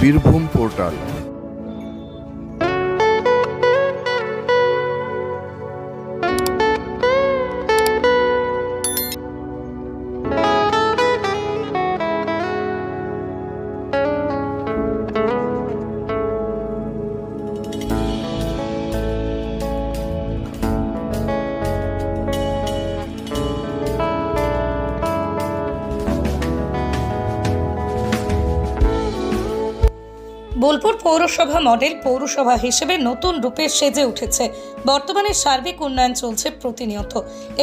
Birbhum portal. Bolpur পৌরসভা model পৌরসভা হিসেবে নতুন রূপে সেজে উঠেছে। বর্তমানে সার্বিক উন্নয়ন চলছে প্রতিনিয়ত।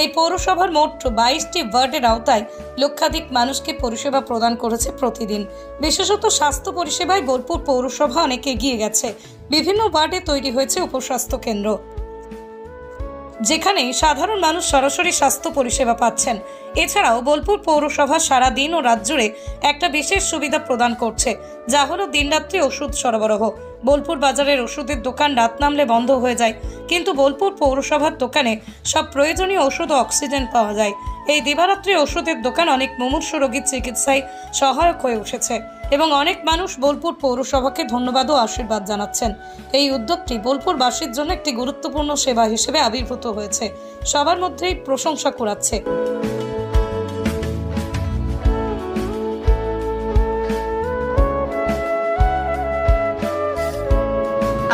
এই পৌরসভার মোট 22টি ওয়ার্ডের আওতায় লক্ষাধিক মানুষকে পরিষেবা প্রদান করেছে প্রতিদিন। বিশেষত স্বাস্থ্য পরিষেবায় বোলপুর পৌরসভা অনেক এগিয়ে গেছে। বিভিন্ন ওয়ার্ডে তৈরি হয়েছে উপস্বাস্থ্য কেন্দ্র, যেখানে সাধারণ মানুষ সরাসরি স্বাস্থ্য পরিষেবা পাচ্ছেন। এছাড়াও বোলপুর পৌরসভা সারা দিন ও রাত জুড়ে একটা বিশেষ সুবিধা প্রদান করছে, যা হলো দিনরাত্রি ওষুধ সরবরাহ। বোলপুর বাজারের ওষুধের দোকান রাত নামলে বন্ধ হয়ে যায়, কিন্তু বোলপুর পৌরসভার দোকানে সব প্রয়োজনীয় ওষুধ ও অক্সিজেন পাওয়া যায়। এই দিবারাত্রি ওষুধের দোকান অনেক মুমূর্ষু রোগীর চিকিৎসায় সহায়ক হয়ে উঠেছে এবং অনেক মানুষ বোলপুর পৌরসভাকে ধন্যবাদ ও আশীর্বাদ জানাচ্ছেন। এই উদ্যোগটি বোলপুরবাসীর জন্য একটি গুরুত্বপূর্ণ সেবা হিসেবে আবির্ভূত হয়েছে, সবার মধ্যেই প্রশংসা কুড়াচ্ছে।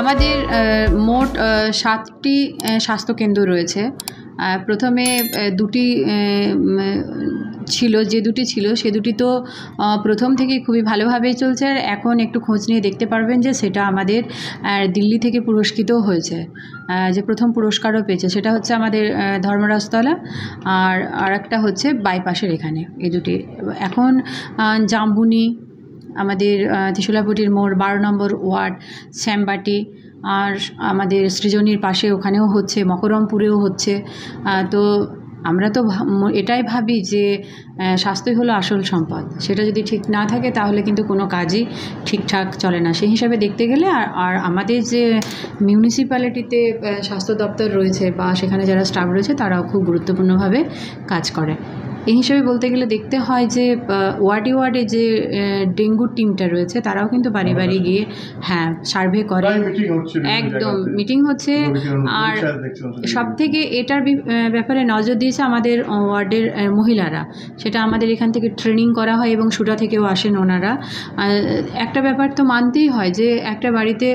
আমাদের মোট 7টি স্বাস্থ্যকেন্দ্র রয়েছে। প্রথমে দুটি ছিল, যে দুটি ছিল সে দুটি তো প্রথম থেকেই খুবই ভালোভাবেই চলছে। আর এখন একটু খোঁজ নিয়ে দেখতে পারবেন যে সেটা আমাদের দিল্লি থেকে পুরস্কৃতও হয়েছে, যে প্রথম পুরস্কারও পেয়েছে। সেটা হচ্ছে আমাদের ধর্মরাজতলা, আর একটা হচ্ছে বাইপাসের এখানে। এই দুটি এখন জাম্বুনি, আমাদের ত্রিশুলাপটির মোড় 12 নম্বর ওয়ার্ড, শ্যামবাটি, আর আমাদের সৃজনীর পাশে ওখানেও হচ্ছে, মকরমপুরেও হচ্ছে। তো আমরা তো এটাই ভাবি যে স্বাস্থ্যই হলো আসল সম্পদ। সেটা যদি ঠিক না থাকে তাহলে কিন্তু কোনো কাজই ঠিকঠাক চলে না। সেই হিসাবে দেখতে গেলে আর আমাদের যে মিউনিসিপ্যালিটিতে স্বাস্থ্য দপ্তর রয়েছে বা সেখানে যারা স্টাফ রয়েছে তারাও খুব গুরুত্বপূর্ণভাবে কাজ করে। এই হিসেবে বলতে গেলে দেখতে হয় যে ওয়ার্ডে ওয়ার্ডে যে ডেঙ্গুর টিমটা রয়েছে তারাও কিন্তু বাড়ি বাড়ি গিয়ে সার্ভে করে, একদম মিটিং হচ্ছে। আর সব থেকে এটার ব্যাপারে নজর দিয়েছে আমাদের ওয়ার্ডের মহিলারা। সেটা আমাদের এখান থেকে ট্রেনিং করা হয় এবং সুটা থেকেও আসেন ওনারা। একটা ব্যাপার তো মানতেই হয় যে একটা বাড়িতে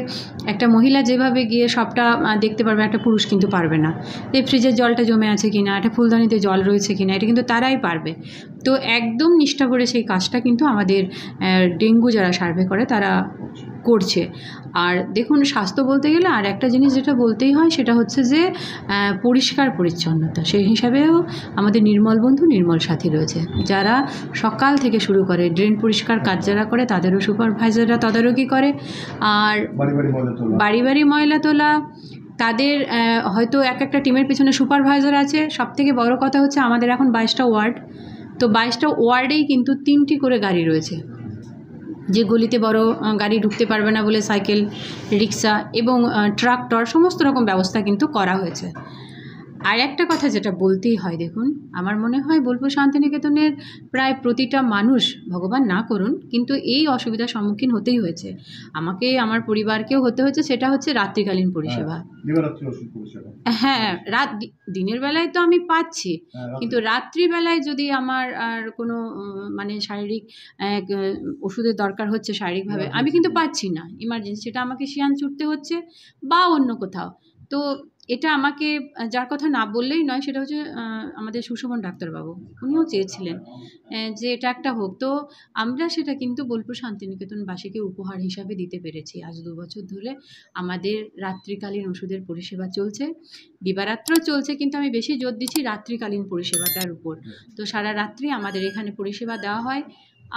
একটা মহিলা যেভাবে গিয়ে সবটা দেখতে পারবে, একটা পুরুষ কিন্তু পারবে না। এই ফ্রিজের জলটা জমে আছে কিনা, একটা ফুলদানিতে জল রয়েছে কিনা, এটা কিন্তু তারাই পারবে। তো একদম নিষ্ঠা করে সেই কাজটা কিন্তু আমাদের ডেঙ্গু যারা সার্ভে করে তারা করছে। আর দেখুন, স্বাস্থ্য বলতে গেলে আর একটা জিনিস যেটা বলতেই হয় সেটা হচ্ছে যে পরিষ্কার পরিচ্ছন্নতা। সেই হিসাবেও আমাদের নির্মল বন্ধু নির্মল সাথী রয়েছে, যারা সকাল থেকে শুরু করে ড্রেন পরিষ্কার কাজ যারা করে তাদেরও সুপারভাইজাররা তদারকি করে। আর বাড়ি বাড়ি ময়লা তোলা, তাদের হয়তো একটা টিমের পেছনে সুপারভাইজার আছে। সবথেকে বড় কথা হচ্ছে আমাদের এখন 22টা ওয়ার্ড, তো 22টা ওয়ার্ডেই কিন্তু 3টি করে গাড়ি রয়েছে। যে গলিতে বড় গাড়ি ঢুকতে পারবে না বলে সাইকেল, রিক্সা এবং ট্রাক্টর সমস্ত রকম ব্যবস্থা কিন্তু করা হয়েছে। আর একটা কথা যেটা বলতেই হয়, দেখুন, আমার মনে হয় বোলপুর শান্তিনিকেতনের প্রায় প্রতিটা মানুষ, ভগবান না করুন, কিন্তু এই অসুবিধার সম্মুখীন হতেই হয়েছে। আমাকে, আমার পরিবারকেও হতে হচ্ছে। সেটা হচ্ছে রাত্রিকালীন পরিষেবা। দিনের বেলায় তো আমি পাচ্ছি, কিন্তু রাত্রিবেলায় যদি আমার আর কোনো শারীরিক ওষুধের দরকার হচ্ছে শারীরিকভাবে, আমি কিন্তু পাচ্ছি না। ইমার্জেন্সি, সেটা আমাকে শিয়ান ছুটতে হচ্ছে বা অন্য কোথাও। তো এটা আমাকে যার কথা না বললেই নয়, সেটা হচ্ছে আমাদের সুশোভন ডাক্তারবাবু। উনিও চেয়েছিলেন যে এটা একটা হোক। তো আমরা সেটা কিন্তু বোলপুর শান্তিনিকেতনবাসীকে উপহার হিসাবে দিতে পেরেছি। আজ 2 বছর ধরে আমাদের রাত্রিকালীন ওষুধের পরিষেবা চলছে, দিবারাত্রও চলছে, কিন্তু আমি বেশি জোর দিচ্ছি রাত্রিকালীন পরিষেবাটার উপর। তো সারা রাত্রি আমাদের এখানে পরিষেবা দেওয়া হয়।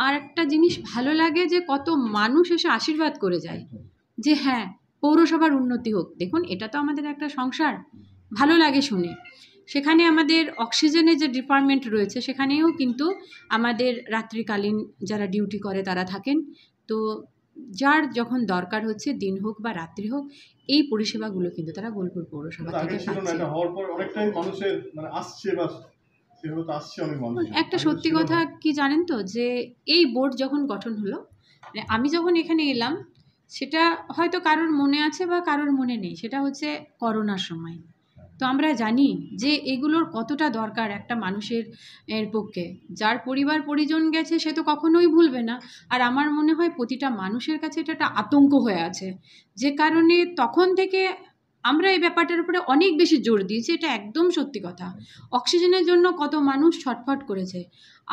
আর একটা জিনিস ভালো লাগে যে কত মানুষ এসে আশীর্বাদ করে যায় যে পৌরসভার উন্নতি হোক। দেখুন, এটা তো আমাদের একটা সংসার, ভালো লাগে শুনে। সেখানে আমাদের অক্সিজেনের যে ডিপার্টমেন্ট রয়েছে সেখানেও কিন্তু আমাদের রাত্রিকালীন যারা ডিউটি করে তারা থাকেন। তো যার যখন দরকার হচ্ছে, দিন হোক বা রাত্রি হোক, এই পরিষেবাগুলো কিন্তু তারা বোলপুর পৌরসভা থেকে পাচ্ছে। একটা সত্যি কথা কি জানেন তো, যে এই বোর্ড যখন গঠন হলো মানে আমি যখন এখানে এলাম, সেটা হয়তো কারোর মনে আছে বা কারোর মনে নেই, সেটা হচ্ছে করোনার সময়। তো আমরা জানি যে এগুলোর কতটা দরকার একটা মানুষের পক্ষে। যার পরিবার পরিজন গেছে সে তো কখনোই ভুলবে না। আর আমার মনে হয় প্রতিটা মানুষের কাছে এটা একটা আতঙ্ক হয়ে আছে, যে কারণে তখন থেকে আমরা এই ব্যাপারটার উপরে অনেক বেশি জোর দিয়েছি। এটা একদম সত্যি কথা। অক্সিজেনের জন্য কত মানুষ ছটফট করেছে।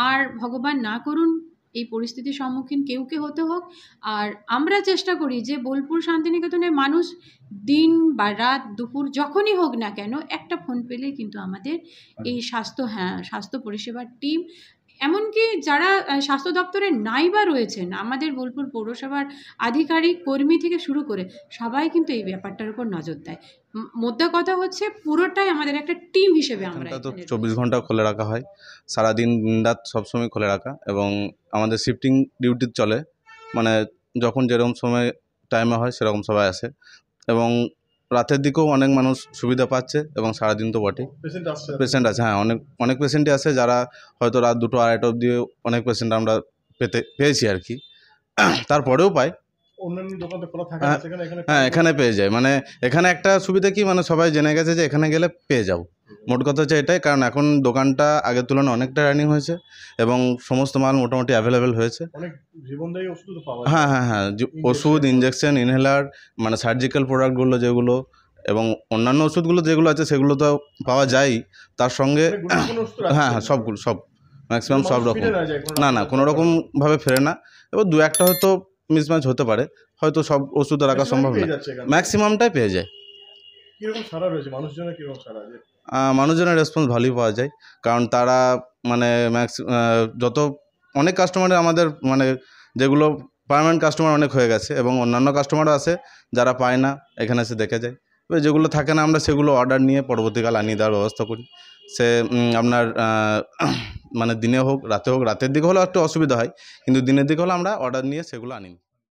আর ভগবান না করুন এই পরিস্থিতির সম্মুখীন কেউ হতে হোক। আর আমরা চেষ্টা করি যে বোলপুর শান্তিনিকেতনের মানুষ দিন বা রাত দুপুর যখনই হোক না কেন একটা ফোন পেলেই কিন্তু আমাদের এই স্বাস্থ্য পরিষেবার টিম, এমনকি যারা স্বাস্থ্য দপ্তরে নাই বা রয়েছেন, আমাদের বোলপুর পৌরসভার আধিকারিক কর্মী থেকে শুরু করে সবাই কিন্তু এই ব্যাপারটার উপর নজর দেয়। মোদ্দা কথা হচ্ছে পুরোটাই আমাদের একটা টিম হিসেবে আমরা এখানটা তো এখানে 24 ঘন্টা খোলা রাখা হয়, সারাদিন দিনরাত সবসময় খোলা রাখা, এবং আমাদের শিফটিং ডিউটি চলে, মানে যখন যেরকম সময় টাইমে হয় সেরকম সবাই আসে, এবং রাতের দিকেও অনেক মানুষ সুবিধা পাচ্ছে, এবং সারাদিন তো বটেই পেশেন্ট আছে। হ্যাঁ, অনেক পেশেন্টই আছে যারা হয়তো রাত 2টো 2:30 অবধি অনেক পেশেন্ট আমরা পেয়েছি আর কি, তারপরেও পাই। অন্যান্য দোকান তো খোলা থাকে না, সেখানে এখানে হ্যাঁ, এখানে পেয়ে যায়, মানে এখানে একটা সুবিধা কি, মানে সবাই জেনে গেছে যে এখানে গেলে পেয়ে যাও। মোট কথা হচ্ছে এটাই, কারণ এখন দোকানটা আগের তুলনায় অনেকটা রানিং হয়েছে, এবং সমস্ত মাল মোটামুটি অ্যাভেলেবেল হয়েছে। অনেক জীবনদায়ী ওষুধ তো পাওয়া যায়। হ্যাঁ, ওষুধ, ইনজেকশন, ইনহেলার, মানে সার্জিক্যাল প্রোডাক্টগুলো যেগুলো, এবং অন্যান্য ওষুধগুলো যেগুলো আছে সেগুলো তো পাওয়া যায়ই, তার সঙ্গে অনেক গুরুত্বপূর্ণ ওষুধ রাখছে। হ্যাঁ, সব ম্যাক্সিমাম সব মানুষ রকম। ফিরে না যায় কোনো না, রকম। কোনো রকমভাবে ফেরে না, এবার 2-1টা হয়তো মিসম্যাচ হতে পারে, হয়তো সব ওষুধ রাখা Maximum সম্ভব পেয়ে না, যাচ্ছে এখানে। ম্যাক্সিমামটাই পেয়ে যায়। কিরকম সাড়া রয়েছে মানুষজনের, কিরকম সাড়া যে মানুষজনের রেসপন্স ভালোই পাওয়া যায়, কারণ তারা মানে যত অনেক কাস্টমার আমাদের, মানে যেগুলো পার্মানেন্ট কাস্টমার অনেক হয়ে গেছে, এবং অন্যান্য কাস্টমারও আছে যারা পায় না, এখানে এসে দেখে যায়। এবার যেগুলো থাকে না আমরা সেগুলো অর্ডার নিয়ে পরবর্তীকাল আনিয়ে দেওয়ার ব্যবস্থা করি। সে আপনার মানে দিনে হোক রাতে হোক, রাতের দিকে হলেও একটু অসুবিধা হয়, কিন্তু দিনের দিকে হলে আমরা অর্ডার নিয়ে সেগুলো আনি।